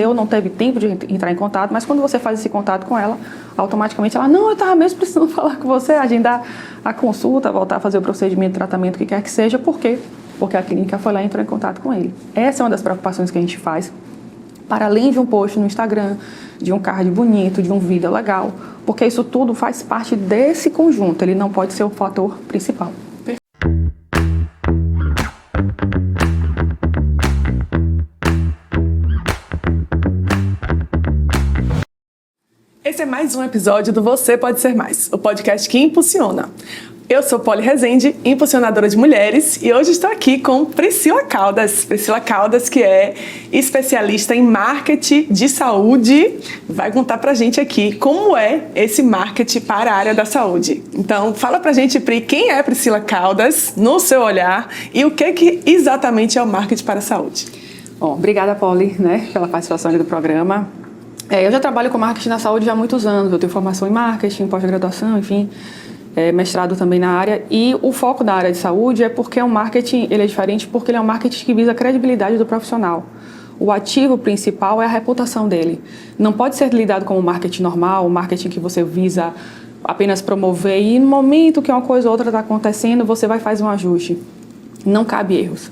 eu não teve tempo de entrar em contato, mas quando você faz esse contato com ela, automaticamente ela, não, eu estava mesmo precisando falar com você, agendar a consulta, voltar a fazer o procedimento, tratamento, o que quer que seja. Por quê? Porque a clínica foi lá e entrou em contato com ele. Essa é uma das preocupações que a gente faz, para além de um post no Instagram, de um card bonito, de um vídeo legal, porque isso tudo faz parte desse conjunto, ele não pode ser o fator principal. Esse é mais um episódio do Você Pode Ser Mais, o podcast que impulsiona. Eu sou Polly Rezende, impulsionadora de mulheres, e hoje estou aqui com Priscila Caldas. Priscila Caldas, que é especialista em marketing de saúde, vai contar pra gente aqui como é esse marketing para a área da saúde. Então, fala pra gente, Pri, quem é Priscila Caldas, no seu olhar, e o que exatamente é o marketing para a saúde? Bom, obrigada, Polly, pela participação do programa. Eu já trabalho com marketing na saúde há muitos anos. Eu tenho formação em marketing, pós-graduação, enfim, mestrado também na área. E o foco da área de saúde é porque o marketing ele é diferente, porque ele é um marketing que visa a credibilidade do profissional. O ativo principal é a reputação dele. Não pode ser lidado como marketing normal, o marketing que você visa apenas promover e no momento que uma coisa ou outra está acontecendo, você vai fazer um ajuste. Não cabe erros.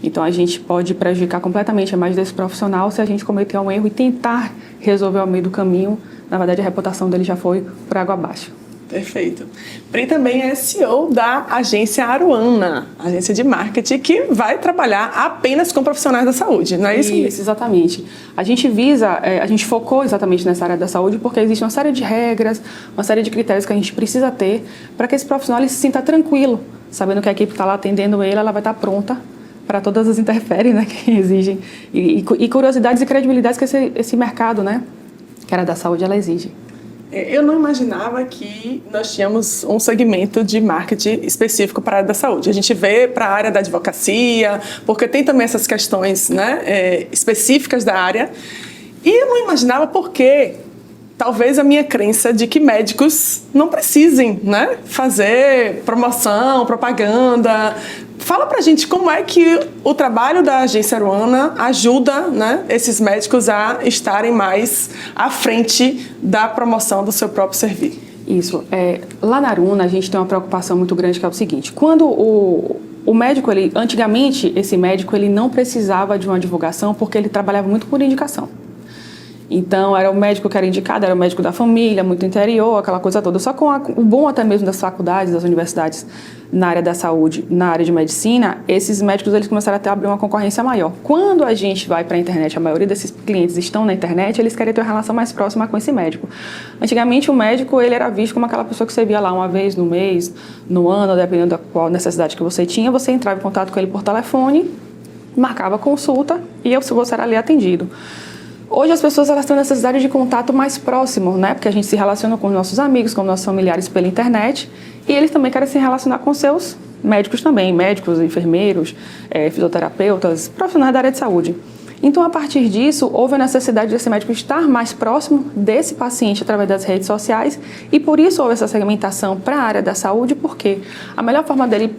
Então, a gente pode prejudicar completamente a imagem desse profissional se a gente cometer um erro e tentar resolver ao meio do caminho. Na verdade, a reputação dele já foi por água abaixo. Perfeito. Pri também é CEO da agência Aruana, agência de marketing que vai trabalhar apenas com profissionais da saúde, não é isso? Isso, exatamente. A gente focou exatamente nessa área da saúde porque existe uma série de regras, uma série de critérios que a gente precisa ter para que esse profissional ele se sinta tranquilo, sabendo que a equipe está lá atendendo ele, ela vai estar pronta para todas as intempéries, que exigem, e curiosidades e credibilidades que esse mercado, que era da saúde, ela exige. Eu não imaginava que nós tínhamos um segmento de marketing específico para a área da saúde. A gente vê para a área da advocacia, porque tem também essas questões específicas da área, e eu não imaginava por quê. Talvez a minha crença de que médicos não precisem fazer promoção, propaganda. Fala pra gente como é que o trabalho da agência Aruana ajuda esses médicos a estarem mais à frente da promoção do seu próprio serviço. Isso. Lá na Aruana a gente tem uma preocupação muito grande que é o seguinte, quando o médico, antigamente esse médico ele não precisava de uma divulgação porque ele trabalhava muito por indicação. Então, era o médico que era indicado, era o médico da família, muito interior, aquela coisa toda. Só com o bom até mesmo das faculdades, das universidades na área da saúde, na área de medicina, esses médicos eles começaram a abrir uma concorrência maior. Quando a gente vai para a internet, a maioria desses clientes estão na internet, eles querem ter uma relação mais próxima com esse médico. Antigamente, o médico ele era visto como aquela pessoa que você via lá uma vez no mês, no ano, dependendo da qual necessidade que você tinha, você entrava em contato com ele por telefone, marcava a consulta e você era ali atendido. Hoje as pessoas elas têm necessidade de contato mais próximo, porque a gente se relaciona com os nossos amigos, com os nossos familiares pela internet, e eles também querem se relacionar com seus médicos também, médicos, enfermeiros, fisioterapeutas, profissionais da área de saúde. Então, a partir disso, houve a necessidade desse médico estar mais próximo desse paciente através das redes sociais e por isso houve essa segmentação para a área da saúde, porque a melhor forma dele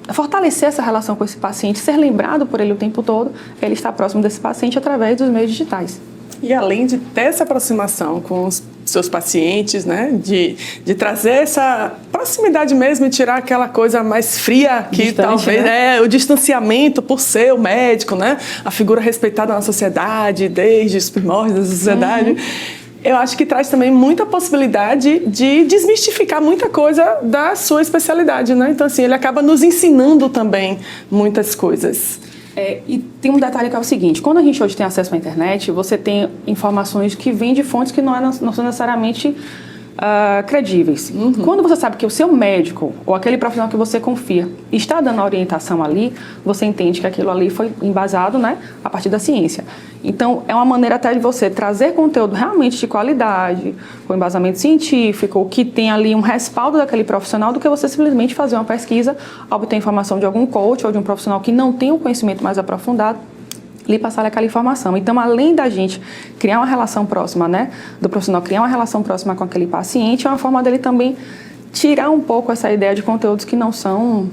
fortalecer essa relação com esse paciente, ser lembrado por ele o tempo todo, é ele estar próximo desse paciente através dos meios digitais. E além de ter essa aproximação com os seus pacientes, de trazer essa proximidade mesmo e tirar aquela coisa mais fria que distante, talvez o distanciamento por ser o médico, a figura respeitada na sociedade desde os primórdios da sociedade. Eu acho que traz também muita possibilidade de desmistificar muita coisa da sua especialidade, Então, assim, ele acaba nos ensinando também muitas coisas. E tem um detalhe que é o seguinte, quando a gente hoje tem acesso à internet, você tem informações que vêm de fontes que não são necessariamente credíveis. Quando você sabe que o seu médico ou aquele profissional que você confia está dando a orientação ali, você entende que aquilo ali foi embasado a partir da ciência. Então, é uma maneira até de você trazer conteúdo realmente de qualidade, com embasamento científico, que tem ali um respaldo daquele profissional, do que você simplesmente fazer uma pesquisa, obter informação de algum coach ou de um profissional que não tem um conhecimento mais aprofundado, lhe passar aquela informação. Então, além da gente criar uma relação próxima, do profissional criar uma relação próxima com aquele paciente, é uma forma dele também tirar um pouco essa ideia de conteúdos que não são,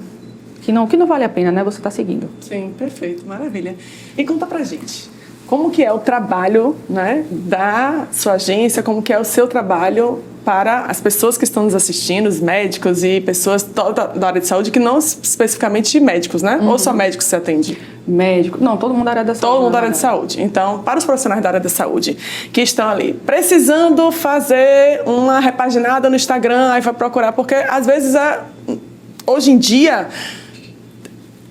que não vale a pena, você está seguindo. Sim, perfeito, maravilha. E conta pra gente, como que é o trabalho, né, da sua agência, como que é o seu trabalho para as pessoas que estão nos assistindo, os médicos e pessoas da área de saúde, que não especificamente médicos, né? Ou só médicos você atende? Médico. Não, todo mundo da área da saúde. Todo mundo da área de saúde. Então, para os profissionais da área da saúde que estão ali precisando fazer uma repaginada no Instagram, aí vai procurar, porque às vezes, hoje em dia,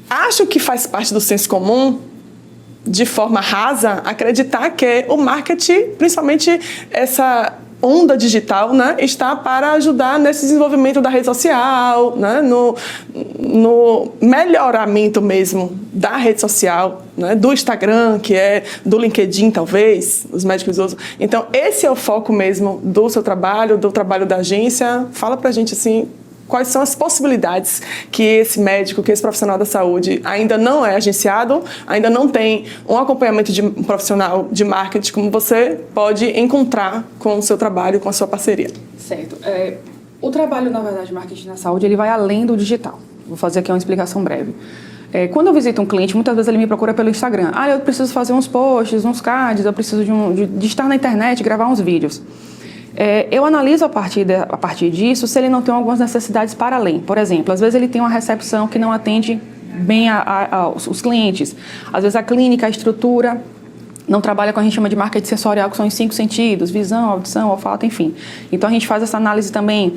acho que faz parte do senso comum, de forma rasa, acreditar que o marketing, principalmente essa onda digital, né, está para ajudar nesse desenvolvimento da rede social, né, no melhoramento mesmo da rede social, né, do Instagram, que é do LinkedIn, talvez, os médicos usam. Então, esse é o foco mesmo do seu trabalho, do trabalho da agência. Fala pra gente, assim, quais são as possibilidades que esse médico, que esse profissional da saúde ainda não é agenciado, ainda não tem um acompanhamento de um profissional de marketing, como você pode encontrar com o seu trabalho, com a sua parceria. Certo. O trabalho, na verdade, de marketing na saúde, ele vai além do digital. Vou fazer aqui uma explicação breve. Quando eu visito um cliente, muitas vezes ele me procura pelo Instagram. Eu preciso fazer uns posts, uns cards, eu preciso de estar na internet, gravar uns vídeos. Eu analiso a partir disso se ele não tem algumas necessidades para além. Por exemplo, às vezes ele tem uma recepção que não atende bem os clientes. Às vezes a clínica, a estrutura, não trabalha com o que a gente chama de marketing sensorial, que são os 5 sentidos, visão, audição, olfato, enfim. Então a gente faz essa análise também.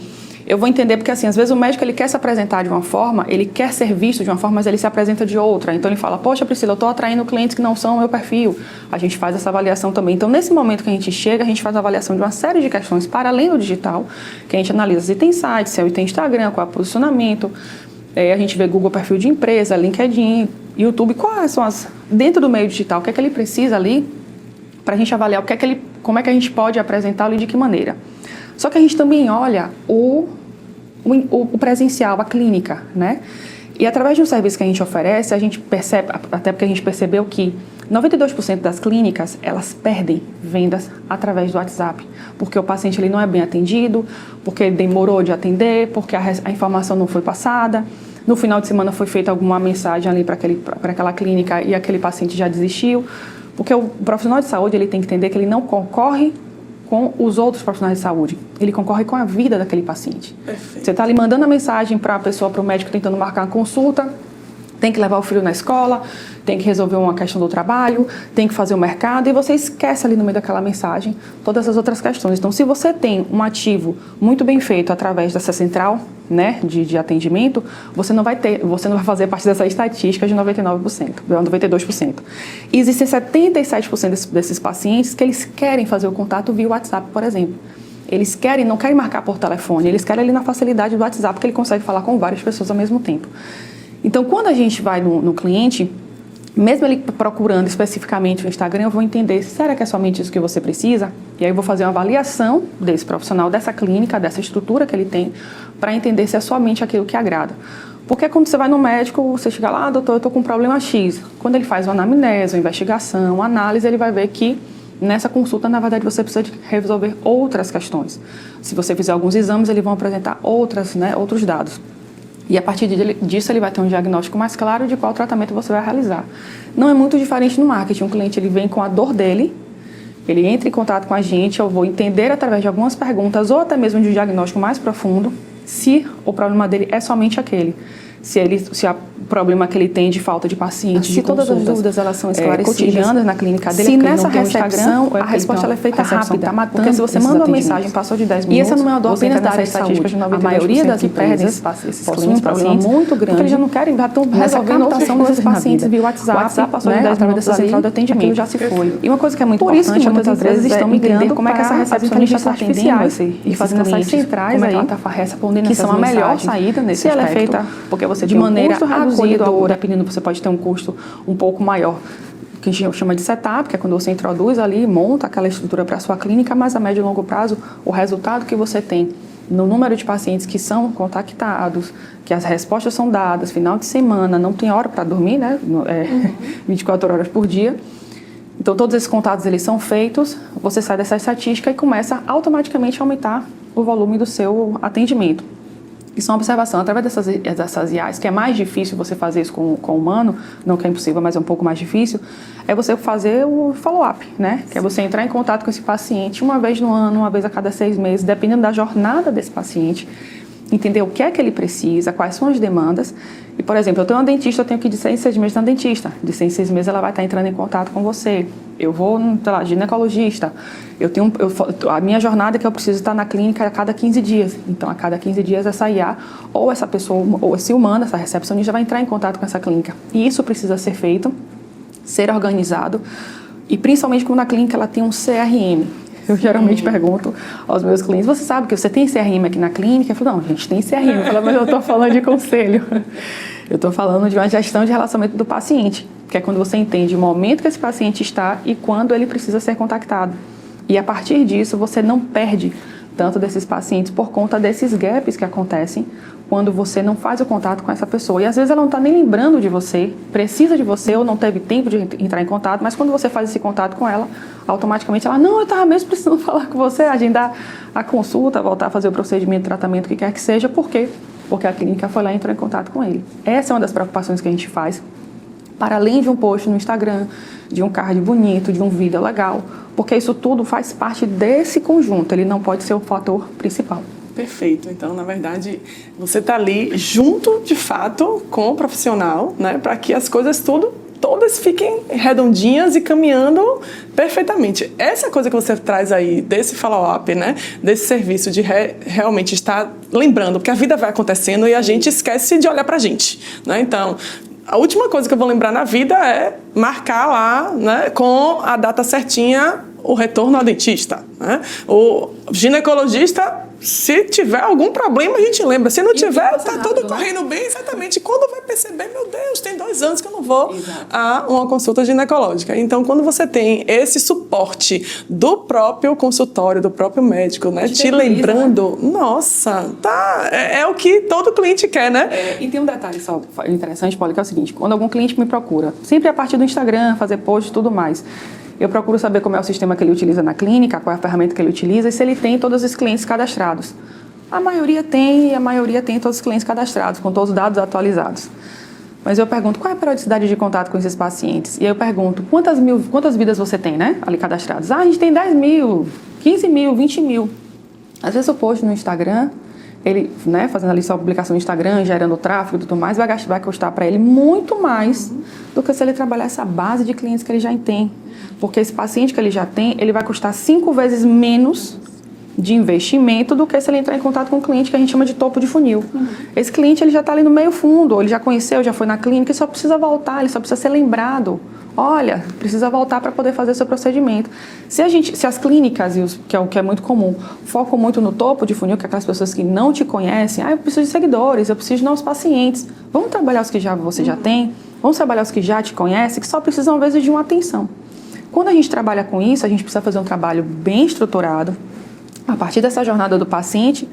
Eu vou entender porque, assim, às vezes o médico ele quer se apresentar de uma forma, ele quer ser visto de uma forma, mas ele se apresenta de outra. Então ele fala, poxa, Priscila, eu estou atraindo clientes que não são o meu perfil. A gente faz essa avaliação também. Então, nesse momento que a gente chega, a gente faz a avaliação de uma série de questões para além do digital, que a gente analisa se tem site, se tem Instagram, qual é o posicionamento. A gente vê Google perfil de empresa, LinkedIn, YouTube, quais são dentro do meio digital, o que é que ele precisa ali para a gente avaliar como é que a gente pode apresentá-lo e de que maneira. Só que a gente também olha o presencial, a clínica, né? E através de um serviço que a gente oferece, a gente percebe, até porque a gente percebeu que 92% das clínicas, elas perdem vendas através do WhatsApp, porque o paciente ele não é bem atendido, porque ele demorou de atender, porque a informação não foi passada, no final de semana foi feita alguma mensagem ali para aquela clínica e aquele paciente já desistiu, porque o profissional de saúde ele tem que entender que ele não concorre com os outros profissionais de saúde. Ele concorre com a vida daquele paciente. Perfeito. Você está ali mandando a mensagem para a pessoa, para o médico tentando marcar uma consulta, tem que levar o filho na escola, tem que resolver uma questão do trabalho, tem que fazer o mercado, e você esquece ali no meio daquela mensagem todas as outras questões. Então, se você tem um ativo muito bem feito através dessa central, né, de atendimento, você não vai fazer parte dessa estatística de 92%. E existem 77% desses pacientes que eles querem fazer o contato via WhatsApp, por exemplo. Eles não querem marcar por telefone, eles querem ali na facilidade do WhatsApp, porque ele consegue falar com várias pessoas ao mesmo tempo. Então, quando a gente vai no cliente, mesmo ele procurando especificamente o Instagram, eu vou entender, será que é somente isso que você precisa? E aí eu vou fazer uma avaliação desse profissional, dessa clínica, dessa estrutura que ele tem, para entender se é somente aquilo que agrada. Porque quando você vai no médico, você chega lá, doutor, eu estou com um problema X. Quando ele faz uma anamnese, uma investigação, uma análise, ele vai ver que nessa consulta, na verdade, você precisa de resolver outras questões. Se você fizer alguns exames, eles vão apresentar outros dados. E a partir disso ele vai ter um diagnóstico mais claro de qual tratamento você vai realizar. Não é muito diferente no marketing. Um cliente ele vem com a dor dele, ele entra em contato com a gente, eu vou entender através de algumas perguntas ou até mesmo de um diagnóstico mais profundo se o problema dele é somente aquele. Se o problema que ele tem de falta de paciente, de todas as dúvidas elas são esclarecidas cotidianas na clínica dele, se nessa recepção a resposta ela é feita rápida, porque se você manda uma mensagem, passou de 10 minutos, e essa não é uma dor apenas da área de saúde, a maioria das empresas possuem um problema muito grande, porque eles já não querem, já estão resolvendo outras coisas desses pacientes via WhatsApp, passou de 10 minutos dessa central de atendimento, já se foi. E uma coisa que é muito importante, muitas vezes estão migrando como é que essa recepcionista artificial e fazendo essas centrais aí, que são a melhor saída nesse aspecto, se ela é feita porque você de maneira acolhedora, dependendo, você pode ter um custo um pouco maior, que a gente chama de setup, que é quando você introduz ali, monta aquela estrutura para a sua clínica, mas a médio e longo prazo, o resultado que você tem no número de pacientes que são contactados, que as respostas são dadas, final de semana, não tem hora para dormir, né? 24 horas por dia. Então, todos esses contatos, eles são feitos, você sai dessa estatística e começa automaticamente a aumentar o volume do seu atendimento. Isso é uma observação. Através dessas IAs, que é mais difícil você fazer isso com o humano, não que é impossível, mas é um pouco mais difícil, é você fazer o follow-up, né? Que é você entrar em contato com esse paciente uma vez no ano, uma vez a cada 6 meses, dependendo da jornada desse paciente, entender o que é que ele precisa, quais são as demandas. E, por exemplo, eu tenho uma dentista, eu tenho que ir de 6 em 6 meses na dentista. De 6 em 6 meses ela vai estar entrando em contato com você. Eu vou, sei lá, ginecologista. A minha jornada é que eu preciso estar na clínica a cada 15 dias. Então, a cada 15 dias essa IA, ou essa pessoa, ou esse humano, essa recepcionista vai entrar em contato com essa clínica. E isso precisa ser feito, ser organizado. E principalmente quando a clínica ela tem um CRM. Eu geralmente pergunto aos meus clientes, você sabe que você tem CRM aqui na clínica? Eu falo, não, a gente tem CRM. Eu falo, mas eu estou falando de conselho. Eu estou falando de uma gestão de relacionamento do paciente, que é quando você entende o momento que esse paciente está e quando ele precisa ser contactado. E a partir disso, você não perde tanto desses pacientes por conta desses gaps que acontecem quando você não faz o contato com essa pessoa. E às vezes ela não está nem lembrando de você, precisa de você ou não teve tempo de entrar em contato, mas quando você faz esse contato com ela, automaticamente ela, não, eu estava mesmo precisando falar com você, agendar a consulta, voltar a fazer o procedimento, tratamento, o que quer que seja. Por quê? Porque a clínica foi lá e entrou em contato com ele. Essa é uma das preocupações que a gente faz, para além de um post no Instagram, de um card bonito, de um vídeo legal, porque isso tudo faz parte desse conjunto, ele não pode ser o fator principal. Perfeito. Então, na verdade, você está ali junto, de fato, com o profissional, né, para que as coisas todas fiquem redondinhas e caminhando perfeitamente. Essa coisa que você traz aí, desse follow-up, né, desse serviço de realmente estar lembrando, porque a vida vai acontecendo e a gente esquece de olhar para a gente, né? Então, a última coisa que eu vou lembrar na vida é marcar lá, né, com a data certinha, o retorno ao dentista, né? O ginecologista, se tiver algum problema, a gente lembra. Se não tiver, está tudo correndo bem, exatamente. Quando vai perceber, meu Deus, tem 2 anos que eu não vou a uma consulta ginecológica. Então, quando você tem esse suporte do próprio consultório, do próprio médico, né, te lembrando, né? Nossa, tá, é o que todo cliente quer, né? E tem um detalhe só interessante, Paulo, que é o seguinte, quando algum cliente me procura, sempre a partir do Instagram, fazer post e tudo mais, eu procuro saber como é o sistema que ele utiliza na clínica, qual é a ferramenta que ele utiliza e se ele tem todos os clientes cadastrados. A maioria tem, e a maioria tem todos os clientes cadastrados, com todos os dados atualizados. Mas eu pergunto, qual é a periodicidade de contato com esses pacientes? E aí eu pergunto, quantas vidas você tem, né, ali cadastradas? A gente tem 10 mil, 15 mil, 20 mil. Às vezes eu posto no Instagram, ele, né, fazendo ali sua publicação no Instagram, gerando tráfego e tudo mais, vai custar para ele muito mais do que se ele trabalhar essa base de clientes que ele já tem. Porque esse paciente que ele já tem, ele vai custar 5 vezes menos de investimento do que se ele entrar em contato com um cliente que a gente chama de topo de funil. Esse cliente ele já está ali no meio fundo, ele já conheceu, já foi na clínica, ele só precisa voltar, ele só precisa ser lembrado. Olha, precisa voltar para poder fazer seu procedimento. Se as clínicas, que é muito comum, focam muito no topo de funil, que é aquelas pessoas que não te conhecem, eu preciso de seguidores, eu preciso de novos pacientes. Vamos trabalhar os que você já tem, vamos trabalhar os que já te conhecem, que só precisam, às vezes, de uma atenção. Quando a gente trabalha com isso, a gente precisa fazer um trabalho bem estruturado. A partir dessa jornada do paciente,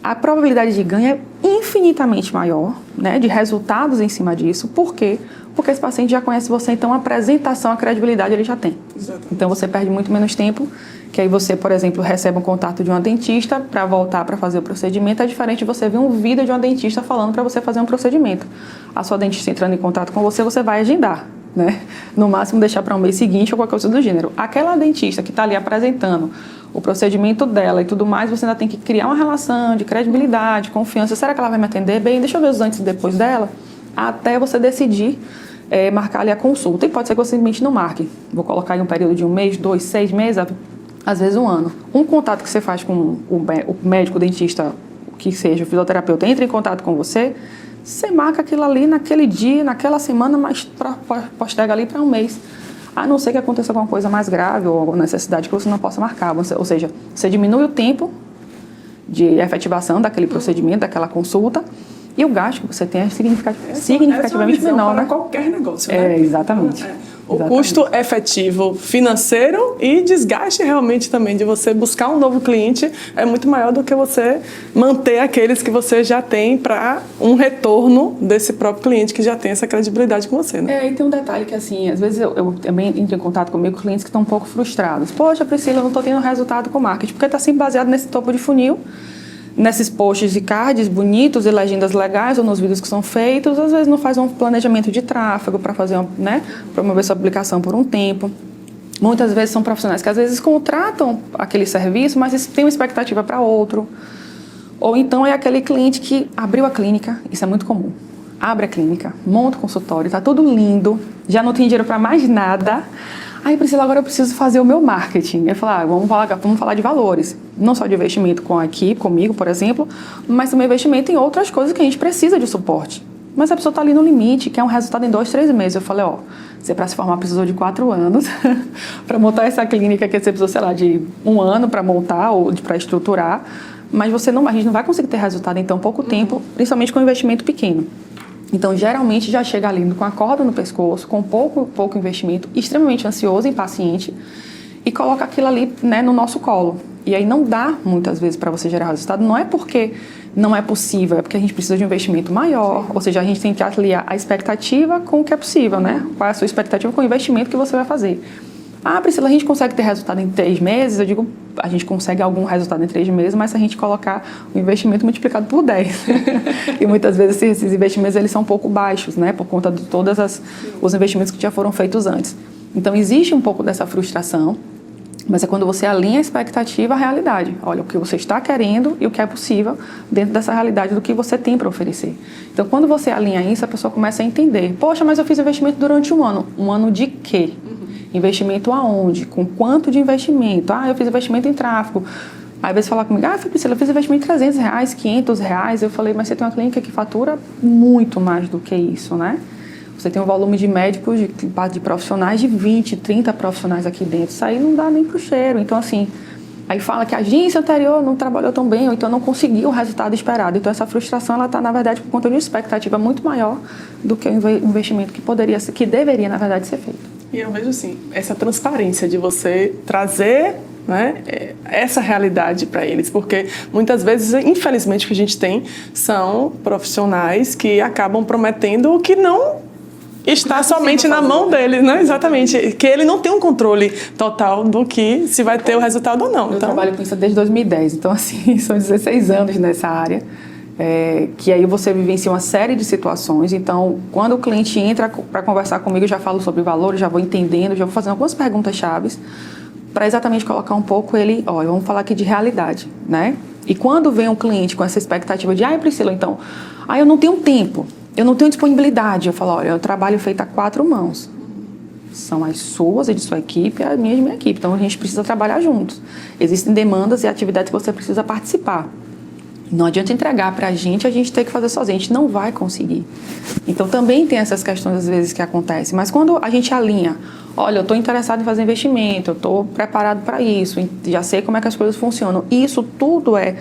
a probabilidade de ganho é infinitamente maior, né, de resultados em cima disso. Por quê? Porque esse paciente já conhece você, então a apresentação, a credibilidade ele já tem. Exatamente. Então você perde muito menos tempo, que aí você, por exemplo, recebe um contato de uma dentista para voltar para fazer o procedimento. É diferente de você ver um vídeo de uma dentista falando para você fazer um procedimento. A sua dentista entrando em contato com você, você vai agendar, né? No máximo deixar para um mês seguinte ou qualquer coisa do gênero. Aquela dentista que está ali apresentando o procedimento dela e tudo mais, você ainda tem que criar uma relação de credibilidade, confiança. Será que ela vai me atender bem? Deixa eu ver os antes e depois dela, até você decidir marcar ali a consulta. E pode ser que você simplesmente não marque. Vou colocar aí um período de 1 mês, 2, 6 meses, às vezes 1 ano. Um contato que você faz com o médico, o dentista, que seja, o fisioterapeuta, entra em contato com você, você marca aquilo ali naquele dia, naquela semana, mas posterga ali para 1 mês. A não ser que aconteça alguma coisa mais grave ou alguma necessidade que você não possa marcar. Ou seja, você diminui o tempo de efetivação daquele procedimento, daquela consulta, e o gasto que você tem é significativamente menor, para qualquer negócio, né? Exatamente. O custo efetivo financeiro e desgaste realmente também de você buscar um novo cliente é muito maior do que você manter aqueles que você já tem para um retorno desse próprio cliente que já tem essa credibilidade com você, né? E tem um detalhe que, assim, às vezes eu também entro em contato comigo com clientes que estão um pouco frustrados. Poxa, Priscila, eu não estou tendo resultado com o marketing, porque está sempre baseado nesse topo de funil. nesses posts e cards bonitos e legendas legais ou nos vídeos que são feitos, às vezes não faz um planejamento de tráfego para fazer, promover sua publicação por um tempo. Muitas vezes são profissionais que às vezes contratam aquele serviço, mas tem uma expectativa para outro. Ou então é aquele cliente que abriu a clínica, isso é muito comum. Abre a clínica, monta o consultório, está tudo lindo, já não tem dinheiro para mais nada. Aí, Priscila, agora eu preciso fazer o meu marketing. Eu falo, vamos falar de valores. Não só de investimento com a equipe, comigo, por exemplo, mas também investimento em outras coisas que a gente precisa de suporte. Mas a pessoa está ali no limite, quer um resultado em 2, 3 meses. Eu falei, você para se formar precisou de 4 anos. Para montar essa clínica que você precisou, sei lá, de 1 ano para montar ou para estruturar. Mas a gente não vai conseguir ter resultado em tão pouco tempo, principalmente com um investimento pequeno. Então, geralmente, já chega ali com a corda no pescoço, com pouco investimento, extremamente ansioso, impaciente, e coloca aquilo ali, né, no nosso colo. E aí não dá, muitas vezes, para você gerar resultado. Não é porque não é possível, é porque a gente precisa de um investimento maior. Ou seja, a gente tem que aliar a expectativa com o que é possível, né? Qual é a sua expectativa com o investimento que você vai fazer. Priscila, a gente consegue ter resultado em 3 meses? Eu digo, a gente consegue algum resultado em 3 meses, mas se a gente colocar o investimento multiplicado por 10. E muitas vezes esses investimentos eles são um pouco baixos, né? Por conta de todos os investimentos que já foram feitos antes. Então, existe um pouco dessa frustração, mas é quando você alinha a expectativa à realidade. Olha, o que você está querendo e o que é possível dentro dessa realidade do que você tem para oferecer. Então, quando você alinha isso, a pessoa começa a entender. Poxa, mas eu fiz investimento durante 1 ano. 1 ano de quê? Investimento aonde? Com quanto de investimento? Eu fiz investimento em tráfego. Aí, às vezes, fala comigo, Priscila, eu fiz investimento em R$300, R$500. Eu falei, mas você tem uma clínica que fatura muito mais do que isso, né? Você tem um volume de médicos, de profissionais, de 20, 30 profissionais aqui dentro. Isso aí não dá nem pro cheiro. Então, assim, aí fala que a agência anterior não trabalhou tão bem, ou então não conseguiu o resultado esperado. Então, essa frustração, ela está, na verdade, por conta de uma expectativa muito maior do que o investimento que deveria, na verdade, ser feito. E eu vejo, assim, essa transparência de você trazer, né, essa realidade para eles, porque muitas vezes, infelizmente, o que a gente tem são profissionais que acabam prometendo o que não está somente na mão dele, né? Exatamente. Que ele não tem um controle total do que se vai ter o resultado ou não. Eu trabalho com isso desde 2010, então, assim, são 16 anos nessa área. Que aí você vivencia uma série de situações. Então, quando o cliente entra para conversar comigo, eu já falo sobre valores, já vou entendendo, já vou fazendo algumas perguntas chaves para exatamente colocar um pouco ele, vamos falar aqui de realidade, né? E quando vem um cliente com essa expectativa de, Priscila, então, eu não tenho tempo, eu não tenho disponibilidade, eu falo, eu trabalho feito a 4 mãos. São as suas e de sua equipe, a minha e de minha equipe. Então, a gente precisa trabalhar juntos. Existem demandas e atividades que você precisa participar. Não adianta entregar para a gente ter que fazer sozinho, a gente não vai conseguir. Então, também tem essas questões, às vezes, que acontecem. Mas quando a gente alinha, olha, eu estou interessado em fazer investimento, eu estou preparado para isso, já sei como é que as coisas funcionam. Isso tudo é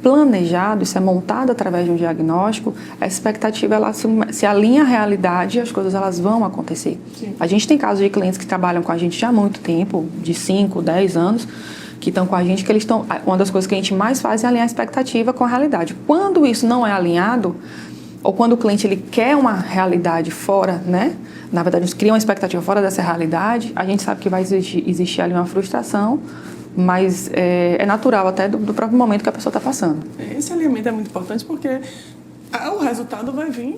planejado, isso é montado através de um diagnóstico, a expectativa ela se alinha à realidade e as coisas elas vão acontecer. Sim. A gente tem casos de clientes que trabalham com a gente já há muito tempo, de 5, 10 anos, que estão com a gente, que eles estão... Uma das coisas que a gente mais faz é alinhar a expectativa com a realidade. Quando isso não é alinhado, ou quando o cliente ele quer uma realidade fora, né? Na verdade, eles criam uma expectativa fora dessa realidade, a gente sabe que vai existir ali uma frustração, mas é natural até do próprio momento que a pessoa está passando. Esse alinhamento é muito importante porque o resultado vai vir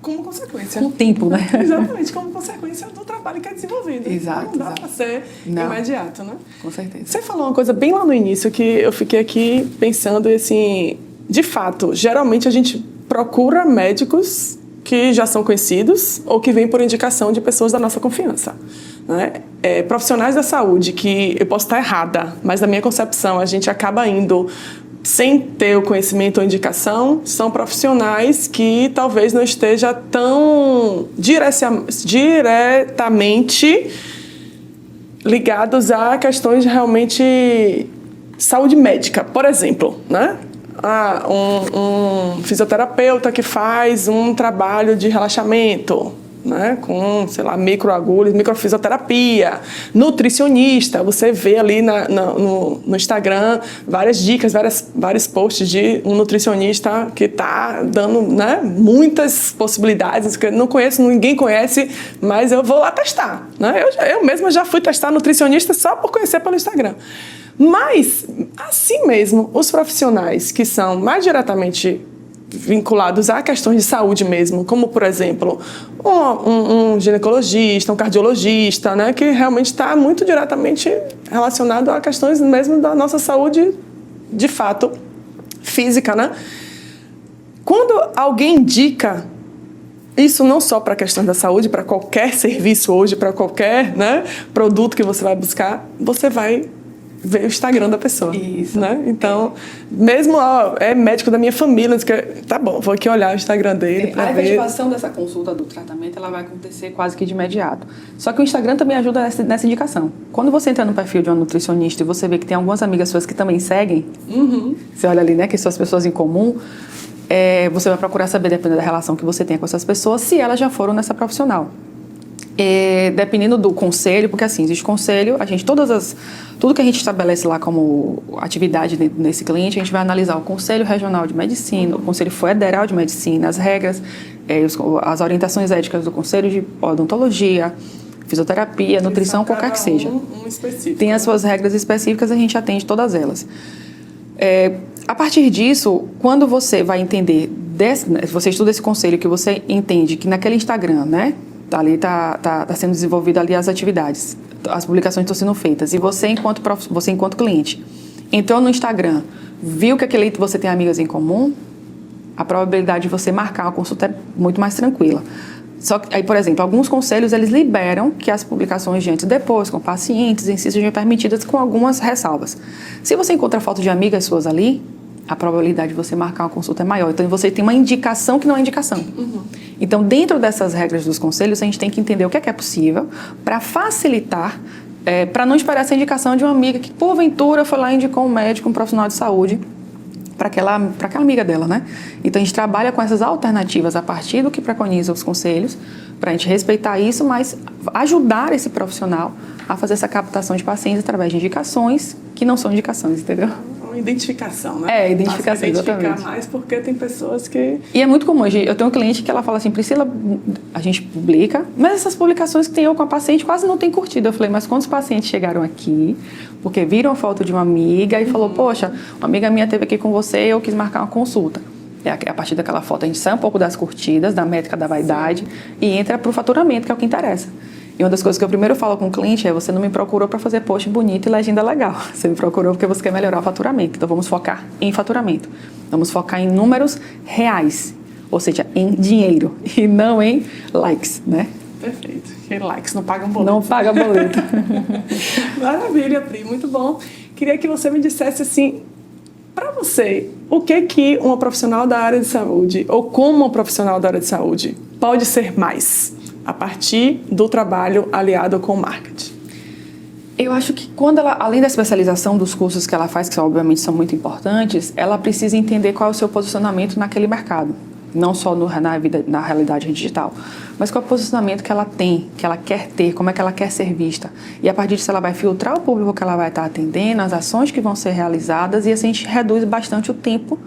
como consequência. Com o tempo, né? Exatamente, como consequência do trabalho que é desenvolvido. Exato. Não dá para ser imediato, né? Com certeza. Você falou uma coisa bem lá no início que eu fiquei aqui pensando, assim, de fato, geralmente a gente procura médicos que já são conhecidos ou que vêm por indicação de pessoas da nossa confiança. Né? Profissionais da saúde, que eu posso estar errada, mas na minha concepção a gente acaba indo sem ter o conhecimento ou indicação, são profissionais que talvez não esteja tão diretamente ligados a questões de realmente saúde médica. Por exemplo, né? Um fisioterapeuta que faz um trabalho de relaxamento, né, com, sei lá, microagulhas, microfisioterapia, nutricionista, você vê ali no Instagram várias dicas, vários posts de um nutricionista que está dando, né, muitas possibilidades que eu não conheço, ninguém conhece, mas eu vou lá testar, né? Eu mesma já fui testar nutricionista só por conhecer pelo Instagram. Mas, assim mesmo, os profissionais que são mais diretamente vinculados a questões de saúde mesmo, como, por exemplo, um ginecologista, um cardiologista, né, que realmente está muito diretamente relacionado a questões mesmo da nossa saúde, de fato, física, né? Quando alguém indica isso não só para a questão da saúde, para qualquer serviço hoje, para qualquer, né, produto que você vai buscar, você vai ver o Instagram da pessoa. Isso. Né? Então, mesmo é médico da minha família, diz que, tá bom, vou aqui olhar o Instagram dele para ver. A efetivação dessa consulta do tratamento ela vai acontecer quase que de imediato. Só que o Instagram também ajuda nessa indicação. Quando você entra no perfil de uma nutricionista e você vê que tem algumas amigas suas que também seguem, você olha ali, né, que são as pessoas em comum, você vai procurar saber, dependendo da relação que você tem com essas pessoas, se elas já foram nessa profissional. Dependendo do conselho, porque assim, existe conselho, tudo que a gente estabelece lá como atividade nesse cliente, a gente vai analisar o Conselho Regional de Medicina, o Conselho Federal de Medicina, as regras, as orientações éticas do Conselho de Odontologia, Fisioterapia, Nutrição, qualquer que seja. Tem as suas regras específicas, a gente atende todas elas. A partir disso, quando você vai entender, você estuda esse conselho, que você entende que naquele Instagram, né, tá sendo desenvolvida ali as atividades, as publicações estão sendo feitas, e você enquanto cliente entrou no Instagram, viu que você tem amigas em comum, a probabilidade de você marcar uma consulta é muito mais tranquila. Só que aí, por exemplo, alguns conselhos eles liberam que as publicações de antes e depois com pacientes em si sejam permitidas com algumas ressalvas. Se você encontra foto de amigas suas ali, a probabilidade de você marcar uma consulta é maior. Então, você tem uma indicação que não é indicação. Então, dentro dessas regras dos conselhos, a gente tem que entender o que é possível para facilitar, para não esperar essa indicação de uma amiga que, porventura, foi lá e indicou um médico, um profissional de saúde, para aquela amiga dela, né? Então, a gente trabalha com essas alternativas a partir do que preconiza os conselhos, para a gente respeitar isso, mas ajudar esse profissional a fazer essa captação de pacientes através de indicações que não são indicações, entendeu? Uma identificação, né? Identificação, exatamente. Identificar mais porque tem pessoas que... E é muito comum. Eu tenho um cliente que ela fala assim, Priscila, a gente publica, mas essas publicações que tem eu com a paciente quase não tem curtido. Eu falei, mas quantos pacientes chegaram aqui porque viram a foto de uma amiga e falou, poxa, uma amiga minha esteve aqui com você e eu quis marcar uma consulta. A partir daquela foto a gente sai um pouco das curtidas, da métrica da vaidade e entra para o faturamento, que é o que interessa. E uma das coisas que eu primeiro falo com o cliente é: você não me procurou para fazer post bonito e legenda legal. Você me procurou porque você quer melhorar o faturamento. Então vamos focar em faturamento. Vamos focar em números reais, ou seja, em dinheiro e não em likes, né? Perfeito. Porque likes não pagam boleto. Não paga boleto. Maravilha, Pri. Muito bom. Queria que você me dissesse assim, para você, o que uma profissional da área de saúde, ou como uma profissional da área de saúde, pode ser mais a partir do trabalho aliado com o marketing? Eu acho que quando ela, além da especialização dos cursos que ela faz, que obviamente são muito importantes, ela precisa entender qual é o seu posicionamento naquele mercado. Não só na realidade digital, mas qual é o posicionamento que ela tem, que ela quer ter, como é que ela quer ser vista. E a partir disso ela vai filtrar o público que ela vai estar atendendo, as ações que vão ser realizadas, e assim a gente reduz bastante o tempo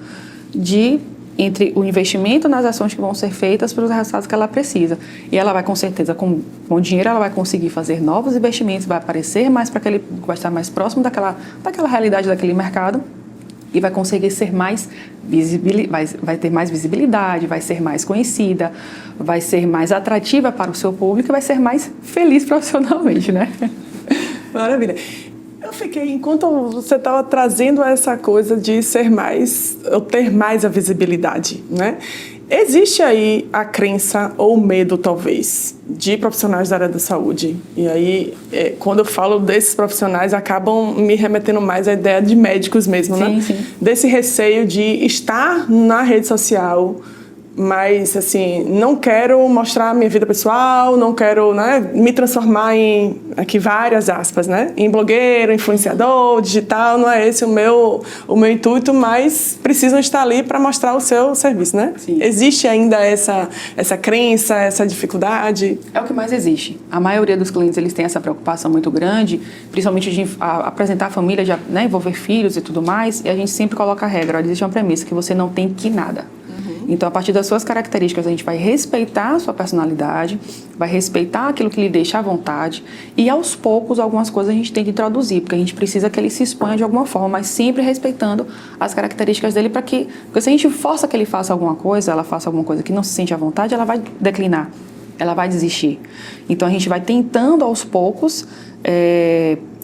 entre o investimento nas ações que vão ser feitas para os resultados que ela precisa. E ela vai, com certeza, com dinheiro, ela vai conseguir fazer novos investimentos, vai aparecer mais para aquele, vai estar mais próximo daquela realidade daquele mercado e vai conseguir ser mais visível, vai ter mais visibilidade, vai ser mais conhecida, vai ser mais atrativa para o seu público e vai ser mais feliz profissionalmente, né? Maravilha. Eu fiquei, enquanto você estava trazendo essa coisa de ser mais, ou ter mais a visibilidade, né? Existe aí a crença ou medo, talvez, de profissionais da área da saúde. E aí, quando eu falo desses profissionais, acabam me remetendo mais à ideia de médicos mesmo, né? Sim. Desse receio de estar na rede social, mas, assim, não quero mostrar minha vida pessoal, não quero, né, me transformar em, aqui várias aspas, né, em blogueiro, influenciador, digital, não é esse o meu intuito, mas precisam estar ali para mostrar o seu serviço, né? Sim. Existe ainda essa crença, essa dificuldade? É o que mais existe. A maioria dos clientes, eles têm essa preocupação muito grande, principalmente de apresentar a família, de, né, envolver filhos e tudo mais, e a gente sempre coloca a regra, existe uma premissa, que você não tem que nada. Então, a partir das suas características, a gente vai respeitar a sua personalidade, vai respeitar aquilo que lhe deixa à vontade e, aos poucos, algumas coisas a gente tem que introduzir, porque a gente precisa que ele se exponha de alguma forma, mas sempre respeitando as características dele porque se a gente força que ele faça alguma coisa, ela faça alguma coisa que não se sente à vontade, ela vai declinar, ela vai desistir. Então, a gente vai tentando, aos poucos,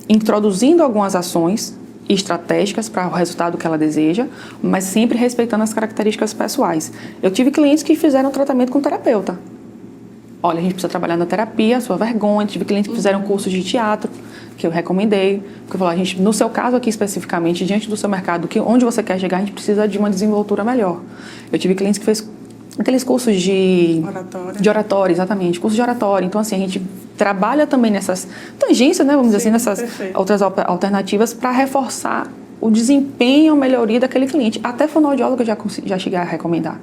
introduzindo algumas ações estratégicas para o resultado que ela deseja, mas sempre respeitando as características pessoais. Eu tive clientes que fizeram tratamento com terapeuta. Olha, a gente precisa trabalhar na terapia, a sua vergonha. Tive clientes que fizeram curso de teatro, que eu recomendei. Porque eu falei, a gente, no seu caso aqui especificamente, diante do seu mercado, onde você quer chegar, a gente precisa de uma desenvoltura melhor. Eu tive clientes que fez aqueles cursos de oratória, exatamente, curso de oratória. Então, assim, a gente trabalha também nessas tangências, né, vamos dizer assim, nessas outras alternativas para reforçar o desempenho, a melhoria daquele cliente. Até fonoaudiólogo eu já cheguei a recomendar.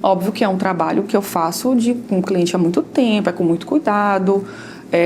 Óbvio que é um trabalho que eu faço com o cliente há muito tempo, com muito cuidado,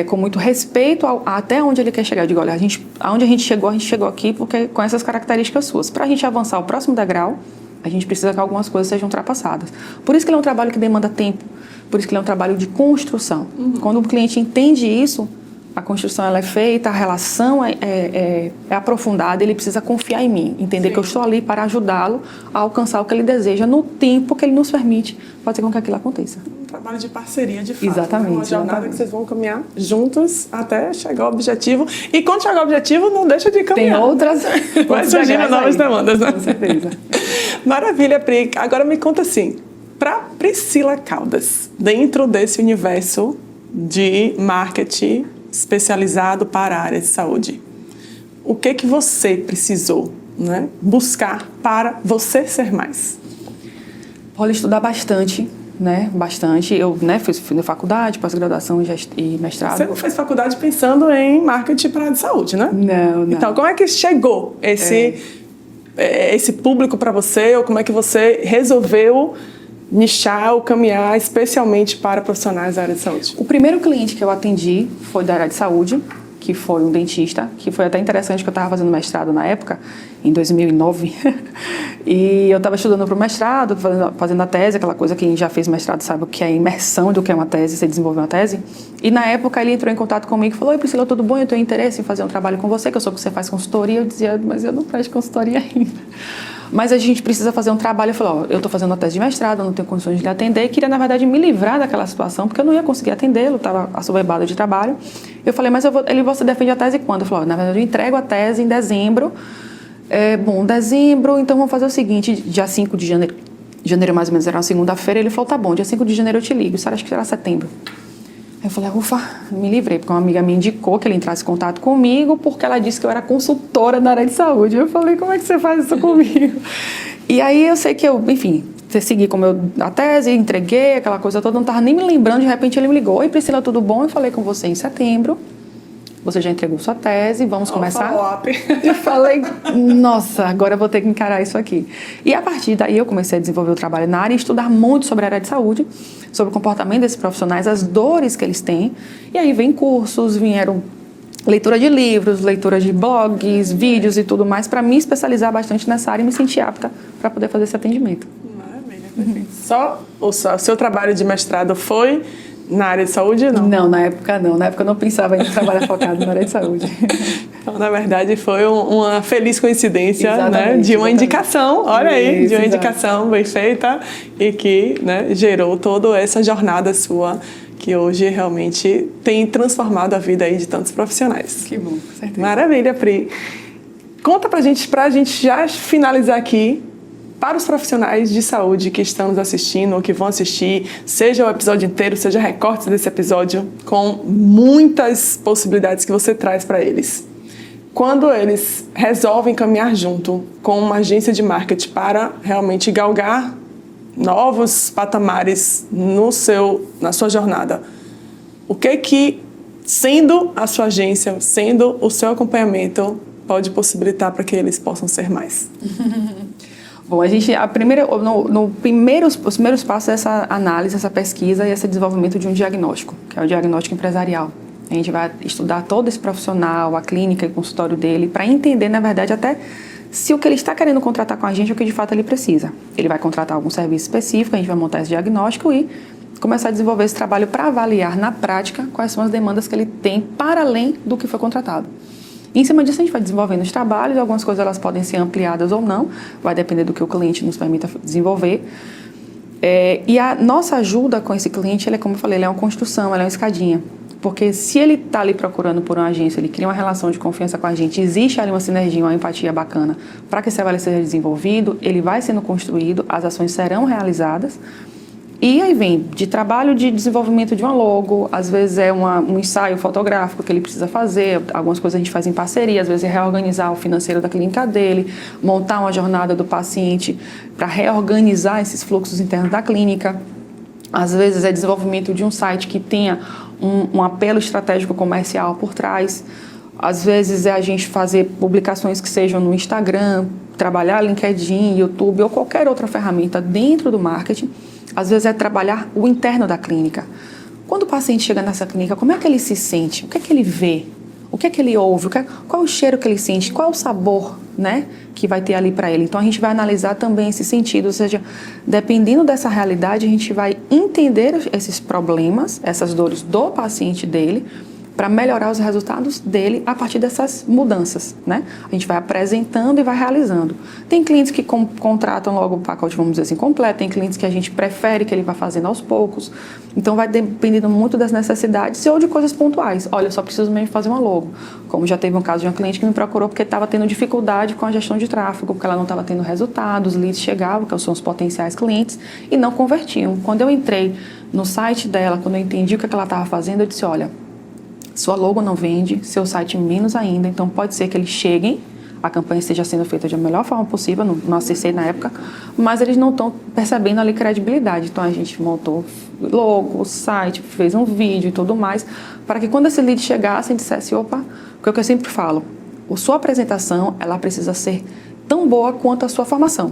com muito respeito até onde ele quer chegar. Eu digo, olha, aonde a gente chegou aqui porque com essas características suas. Para a gente avançar o próximo degrau, a gente precisa que algumas coisas sejam ultrapassadas. Por isso que ele é um trabalho que demanda tempo, por isso que ele é um trabalho de construção. Quando o cliente entende isso, a construção ela é feita, a relação é aprofundada, ele precisa confiar em mim, entender que eu estou ali para ajudá-lo a alcançar o que ele deseja no tempo que ele nos permite fazer com que aquilo aconteça. Um trabalho de parceria, de fato. Exatamente. Uma jornada que vocês vão caminhar juntos até chegar ao objetivo. E quando chegar ao objetivo, não deixa de caminhar. Tem outras... Vai surgindo novas demandas, né? Com certeza. Maravilha, Pri. Agora me conta assim, para Priscila Caldas, dentro desse universo de marketing especializado para a área de saúde, o que você precisou, né, buscar para você ser mais? Olha, estudar bastante, né? Bastante. Eu fui na faculdade, pós-graduação e mestrado. Você não fez faculdade pensando em marketing para a área de saúde, né? Não. Então, como é que chegou esse público para você, ou como é que você resolveu nichar ou caminhar especialmente para profissionais da área de saúde? O primeiro cliente que eu atendi foi da área de saúde, que foi um dentista, que foi até interessante que eu estava fazendo mestrado na época, em 2009, e eu estava estudando para o mestrado, fazendo a tese, aquela coisa que quem já fez mestrado sabe o que é a imersão do que é uma tese, você desenvolver uma tese, e na época ele entrou em contato comigo e falou, oi Priscila, tudo bom? Eu tenho interesse em fazer um trabalho com você, que eu soube que você faz consultoria. Eu dizia, mas eu não presto consultoria ainda. Mas a gente precisa fazer um trabalho. Eu falei, eu estou fazendo uma tese de mestrado, eu não tenho condições de lhe atender, e queria, na verdade, me livrar daquela situação, porque eu não ia conseguir atendê-lo, estava assoberbada de trabalho. Eu falei, mas você defende a tese quando? Ele falou, na verdade, eu entrego a tese em dezembro. Dezembro, então vamos fazer o seguinte, dia 5 de janeiro mais ou menos era uma segunda-feira, ele falou, tá bom, dia 5 de janeiro eu te ligo, acho que será setembro. Aí eu falei, ufa, me livrei, porque uma amiga me indicou que ele entrasse em contato comigo, porque ela disse que eu era consultora na área de saúde. Eu falei, como é que você faz isso comigo? E aí eu sei que segui com a tese, entreguei, aquela coisa toda, não estava nem me lembrando, de repente ele me ligou, oi Priscila, tudo bom? Eu falei com você em setembro, você já entregou sua tese, vamos começar? Eu falei, nossa, agora eu vou ter que encarar isso aqui. E a partir daí eu comecei a desenvolver o trabalho na área e estudar muito sobre a área de saúde, sobre o comportamento desses profissionais, as dores que eles têm. E aí vieram leitura de livros, leitura de blogs, vídeos e tudo mais, para me especializar bastante nessa área e me sentir apta para poder fazer esse atendimento. Maravilha, perfeito. Só o seu trabalho de mestrado foi na área de saúde, não? Não, na época não. Na época eu não pensava em trabalhar focado na área de saúde. Então, na verdade, foi uma feliz coincidência, né, de uma indicação, olha aí, de uma indicação bem feita e que, né, gerou toda essa jornada sua que hoje realmente tem transformado a vida aí de tantos profissionais. Que bom, com certeza. Maravilha, Pri. Conta pra gente já finalizar aqui, para os profissionais de saúde que estão nos assistindo ou que vão assistir, seja o episódio inteiro, seja recortes desse episódio, com muitas possibilidades que você traz para eles. Quando eles resolvem caminhar junto com uma agência de marketing para realmente galgar novos patamares na sua jornada, o que sendo a sua agência, sendo o seu acompanhamento, pode possibilitar para que eles possam ser mais? Bom, os primeiros passos é essa análise, essa pesquisa e esse desenvolvimento de um diagnóstico, que é o diagnóstico empresarial. A gente vai estudar todo esse profissional, a clínica e o consultório dele, para entender, na verdade, até se o que ele está querendo contratar com a gente é o que de fato ele precisa. Ele vai contratar algum serviço específico, a gente vai montar esse diagnóstico e começar a desenvolver esse trabalho para avaliar na prática quais são as demandas que ele tem para além do que foi contratado. Em cima disso, a gente vai desenvolvendo os trabalhos, algumas coisas elas podem ser ampliadas ou não, vai depender do que o cliente nos permita desenvolver. E a nossa ajuda com esse cliente, como eu falei, ele é uma construção, ela é uma escadinha. Porque se ele está ali procurando por uma agência, ele cria uma relação de confiança com a gente, existe ali uma sinergia, uma empatia bacana para que esse trabalho seja desenvolvido, ele vai sendo construído, as ações serão realizadas. E aí vem de trabalho de desenvolvimento de uma logo, às vezes é um ensaio fotográfico que ele precisa fazer, algumas coisas a gente faz em parceria, às vezes é reorganizar o financeiro da clínica dele, montar uma jornada do paciente para reorganizar esses fluxos internos da clínica. Às vezes é desenvolvimento de um site que tenha um apelo estratégico comercial por trás. Às vezes é a gente fazer publicações que sejam no Instagram, trabalhar LinkedIn, YouTube ou qualquer outra ferramenta dentro do marketing. Às vezes é trabalhar o interno da clínica. Quando o paciente chega nessa clínica, como é que ele se sente? O que é que ele vê? O que é que ele ouve? Qual é o cheiro que ele sente? Qual é o sabor, né, que vai ter ali para ele? Então a gente vai analisar também esse sentido, ou seja, dependendo dessa realidade, a gente vai entender esses problemas, essas dores do paciente dele, para melhorar os resultados dele a partir dessas mudanças, né? A gente vai apresentando e vai realizando. Tem clientes que contratam logo o pacote, vamos dizer assim, completo. Tem clientes que a gente prefere que ele vá fazendo aos poucos. Então, vai dependendo muito das necessidades ou de coisas pontuais. Olha, eu só preciso mesmo fazer uma logo. Como já teve um caso de uma cliente que me procurou porque estava tendo dificuldade com a gestão de tráfego, porque ela não estava tendo resultados, os leads chegavam, que são os potenciais clientes, e não convertiam. Quando eu entrei no site dela, quando eu entendi o que ela estava fazendo, eu disse, olha, sua logo não vende, seu site menos ainda, então pode ser que eles cheguem, a campanha esteja sendo feita da melhor forma possível, não acessei na época, mas eles não estão percebendo ali credibilidade. Então a gente montou logo, site, fez um vídeo e tudo mais, para que quando esse lead chegasse, a gente dissesse, opa, porque é o que eu sempre falo, a sua apresentação, ela precisa ser tão boa quanto a sua formação.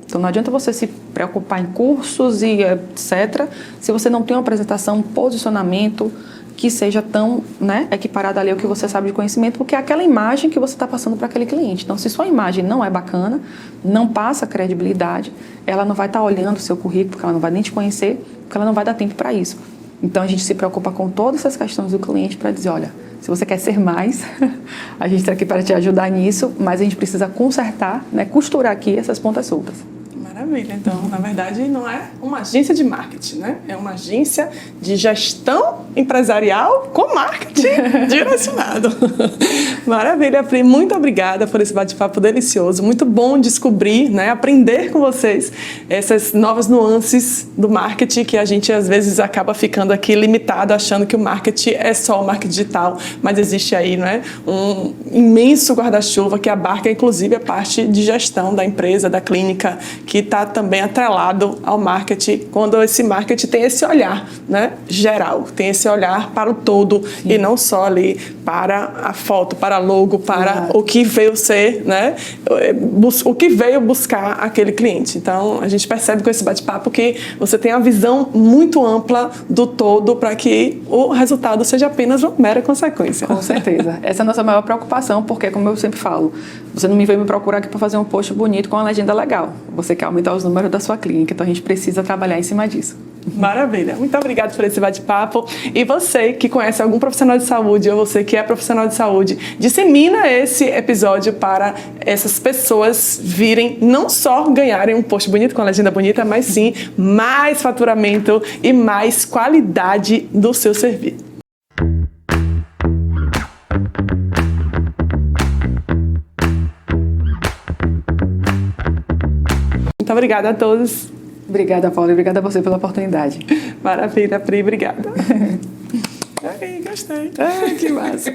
Então não adianta você se preocupar em cursos e etc., se você não tem uma apresentação, um posicionamento que seja tão, né, equiparada ali ao que você sabe de conhecimento, porque é aquela imagem que você está passando para aquele cliente. Então, se sua imagem não é bacana, não passa credibilidade, ela não vai estar olhando o seu currículo, porque ela não vai nem te conhecer, porque ela não vai dar tempo para isso. Então, a gente se preocupa com todas essas questões do cliente para dizer, olha, se você quer ser mais, a gente está aqui para te ajudar nisso, mas a gente precisa consertar, né, costurar aqui essas pontas soltas. Maravilha. Então, na verdade, não é uma agência de marketing, né? É uma agência de gestão empresarial com marketing direcionado. Maravilha, Pri. Muito obrigada por esse bate-papo delicioso. Muito bom descobrir, né? Aprender com vocês essas novas nuances do marketing que a gente, às vezes, acaba ficando aqui limitado, achando que o marketing é só o marketing digital, mas existe aí, né, um imenso guarda-chuva que abarca, inclusive, a parte de gestão da empresa, da clínica, que está também atrelado ao marketing, quando esse marketing tem esse olhar, né, geral, tem esse olhar para o todo. Sim. E não só ali para a foto, para a logo, para o que veio ser, né, o que veio buscar aquele cliente. Então, a gente percebe com esse bate-papo que você tem a visão muito ampla do todo para que o resultado seja apenas uma mera consequência. Com certeza. Essa é a nossa maior preocupação, porque, como eu sempre falo, você não me veio me procurar aqui para fazer um post bonito com uma legenda legal. Você quer aumentar os números da sua clínica, então a gente precisa trabalhar em cima disso. Maravilha. Muito obrigada por esse bate-papo. E você que conhece algum profissional de saúde ou você que é profissional de saúde, dissemina esse episódio para essas pessoas virem não só ganharem um post bonito com a legenda bonita, mas sim mais faturamento e mais qualidade do seu serviço. Muito obrigada a todos. Obrigada, Paula. Obrigada a você pela oportunidade. Maravilha, Pri. Obrigada. Ai, gostei. Que massa.